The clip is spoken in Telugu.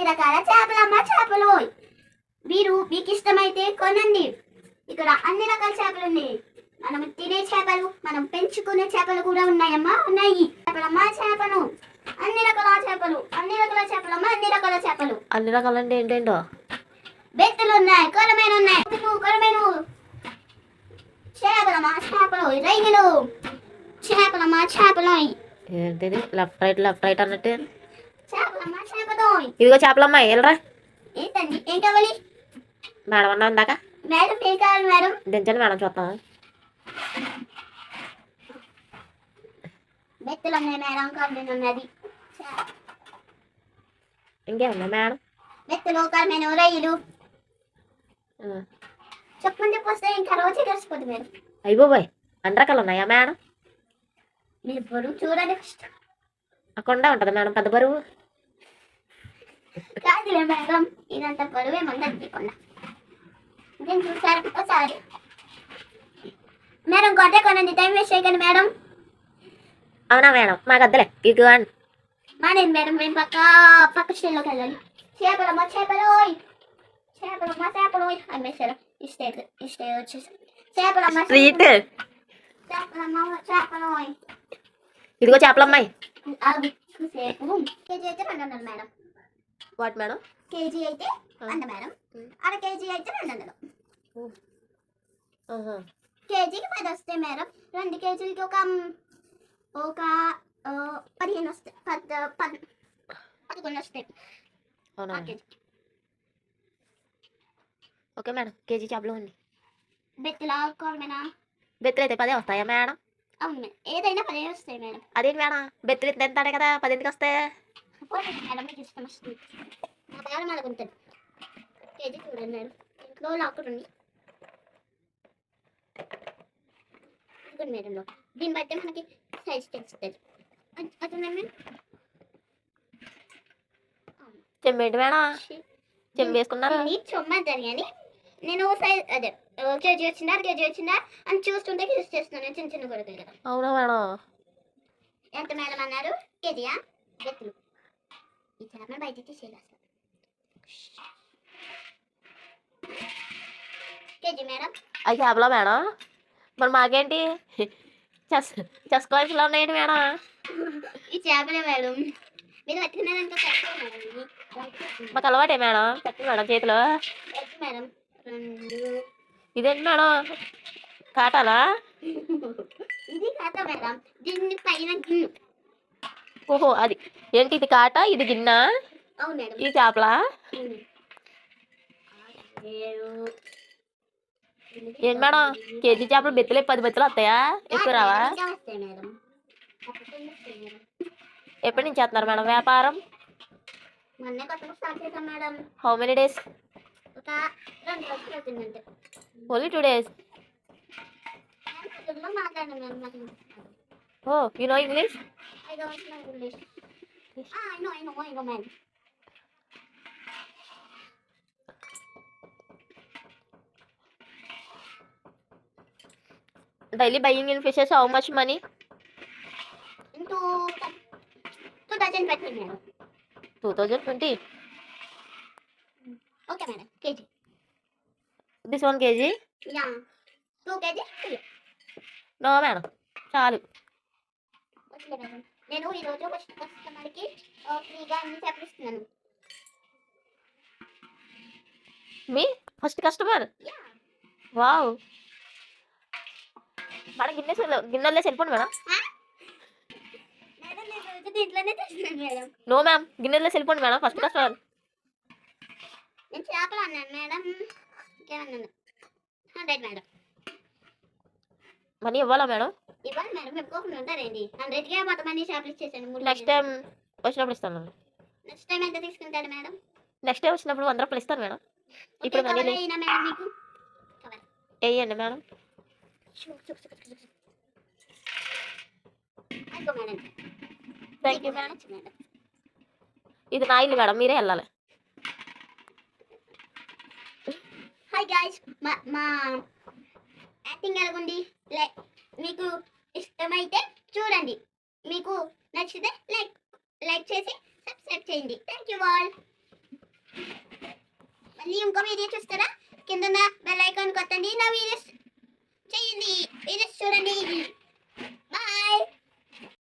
అన్ని రకాల చేపలమ్మ చేపలు. మీరు మీకు ఇష్టమైతే కొనండి. ఇక్కడ అన్ని రకాల చేపలు ఉన్నాయి. మనం తినే చేపలు, మనం పెంచుకునే చేపలు కూడా ఉన్నాయమ్మా, ఉన్నాయి. చేపలమ్మ చేపలు, అన్ని రకాల చేపలు, అన్ని రకాల చేపలమ్మ, అన్ని రకాల చేపలు. అన్ని రకాలంటే ఏంటేంటో? బెత్తలు ఉన్నాయి, కొరమేను ఉన్నాయి, కొరమేను, చేపలమ్మ చేపలు, రొయ్యలు, చేపలమ్మ చేపలు. ఏంటిది లెఫ్ట్ రైట్ అన్నట్టు? చేపలమ్మ చేపలు. ఇదిగో చేపలమ్మాయి వెళ్ళరా. ఏంటండి, ఏం కావాలి మేడం అన్నా ఇందాక? మేడం ఏం కావాలి మేడం? దించండి మేడం చూస్తాం. బెత్తలు ఉన్నాయి మేడం, కొరమేను ఉన్నది. ఇంకేమన్నా మేడం? బెత్తలు, కొరమేను, రొయ్యలు. చెప్పుకుంటే పోస్తే ఇంకా రోజు కలిసిపోతుంది మేడం. అయిపోయి అన్ని రకాలు ఉన్నాయా మేడం? మీరు బరువు చూడండి ఫస్ట్. ఆ కొండ ఉంటుంది మేడం పెద్ద బరువు. కాదులే మేడం, ఇదంతా బరువే మంది కొండ. నేను చూసారు ఒకసారి మేడం. కొంటే కొనండి, టైం వేస్ట్ చేయకండి మేడం. అవునా మేడం, మాకు వద్దులే ఇటు అని మానేది మేడం. మేము పక్క స్టేట్లోకి వెళ్ళాలి. చేపలమ్మ చేపలు, చేపలమ్మ చేపలు అమ్మేశారు. ఈ స్టేట్ వచ్చేసి చేపలమ్మ స్ట్రీట్. చేపలమ్మ చేపలు. ఇదిగో చేపలమ్మాయి. అవి సేపు కేజీ అయితే 200 మేడం. What madam? కేజీ అయితే 100 మేడం, అర కేజీ అయితే 200. కేజీకి 10 వస్తాయి మేడం. 2 కేజీలకి ఒక 15 వస్తాయి, 11 వస్తాయి. అవునా? ఓకే మేడం, కేజీ చేపలు ఉంది. బెత్తలా కొరమేనా? బెత్తలు అయితే 10 వస్తాయా మేడం? అవును మేడం, ఏదైనా 10 వస్తాయి మేడం. అదేంటి మేడం, బెత్తలు ఎంతాడే కదా 10 ఎందుకు వస్తాయి మేడం? మీకు ఇష్టం వస్తుంది, నా బాగా నలుగుంటుంది. కేజీ చూడండి మేడం, ఇంట్లో లాక్కుడు ఉంది మేడం. దీన్ని బట్టి మనకి సైజ్ తెలుస్తుంది. అదే మేడం. చెంబేంటి మేడం, చెంబు వేసుకున్నారు? చొమ్మంటారు కానీ నేను సైజ్ అదే కేజీ వచ్చిందా, అర కేజీ వచ్చిందా అని చూస్తుంటే యూజ్ చేస్తున్నాను. చిన్న చిన్న కొడుకులు కదా. అవునా మేడం? ఎంత మేడం అన్నారు? కేజీయా? బెత్తలు. ఈ చేపను బయట తీసేయాలి. KG madam. అవి చేపలా మేడం? మరి మాకేంటి చెస్ కాయిన్స్లో ఉన్నాయండి మేడం? ఈ చేపలే మేడం, మీరు పట్టుకున్నారంటే మాకు అలవాటే మేడం, పెట్టండి మేడం చేతిలో. మేడం 2. ఇదేంటి మేడం, కాటాలా? ఇది కాటా మేడం, దీన్ని పైన గిన్నె. ఓహో అది ఏంటి, ఇది కాటా ఇది గిన్నె? అవును మేడం. ఇది చేపలా? ఏంటి మేడం, కేజీ చేపలు బెత్తలే 10 బెత్తలు వస్తాయా? ఎక్కువ రావా? ఎప్పటి నుంచి చేస్తున్నారు మేడం వ్యాపారం? మొన్నే కొత్తగా స్టార్ట్ చేశాం మేడం. How many days? ఒక 2 రోజులు అవుతుందంటే. Only 2 days? మాట్లాడాను madam. Oh you know English? I don't know English. I know man. Daily buying in fishes, how much money? Into 2020 madam. 2020? Okay madam, kg. This 1 kg? Yeah. 2 kg? No madam, చాలు. ఓకే మేడం, నేను ఈరోజు కస్టమర్కి ఫ్రీగా అన్ని చేపిస్తున్నాను. మీ ఫస్ట్ కస్టమర్? వావ్ మేడం, గిన్నెల్లో సెల్ఫోన్ మేడం? మేడం నేను రోజు దీంట్లోనే తెస్తున్నాను మేడం. నో మ్యామ్, గిన్నెల్లో సెల్ఫోన్ మేడం ఫస్ట్ కస్టమర్. నేను చేపలు అన్నాను మేడం, ఇంకేమన్నాను? 100 మేడం. మనీ ఇవ్వాలా మేడం? ఇవ్వాలి మేడం, పెట్టుకోకుండా ఉంటారండి. 100కే మొత్తం అన్ని చేపలు ఇచ్చేసాను. నెక్స్ట్ టైం వచ్చినప్పుడు ఇస్తాను. నెక్స్ట్ టైం ఎంత తీసుకుంటాడు మేడం? నెక్స్ట్ టైం వచ్చినప్పుడు 100 రూపాయలు ఇస్తాను మేడం. ఇప్పుడు మనీ లేదు. మేడం మీకు వేయండి మేడం. Thank you madam. ఇది నా ఇల్లు మేడం, మీరే వెళ్ళాలి. హాయ్ గైస్, మా యాక్టింగ్ ఎలాగుంది? మీకు ఇష్టమైతే చూడండి, మీకు నచ్చితే లైక్ చేసి సబ్స్క్రైబ్ చేయండి. Thank you all. మళ్ళీ ఇంకో వీడియో చూస్తారా కింద బెల్ ఐకాన్ కొట్టండి నా వీడియోస్ చేయండి వీడియోస్ చూడండి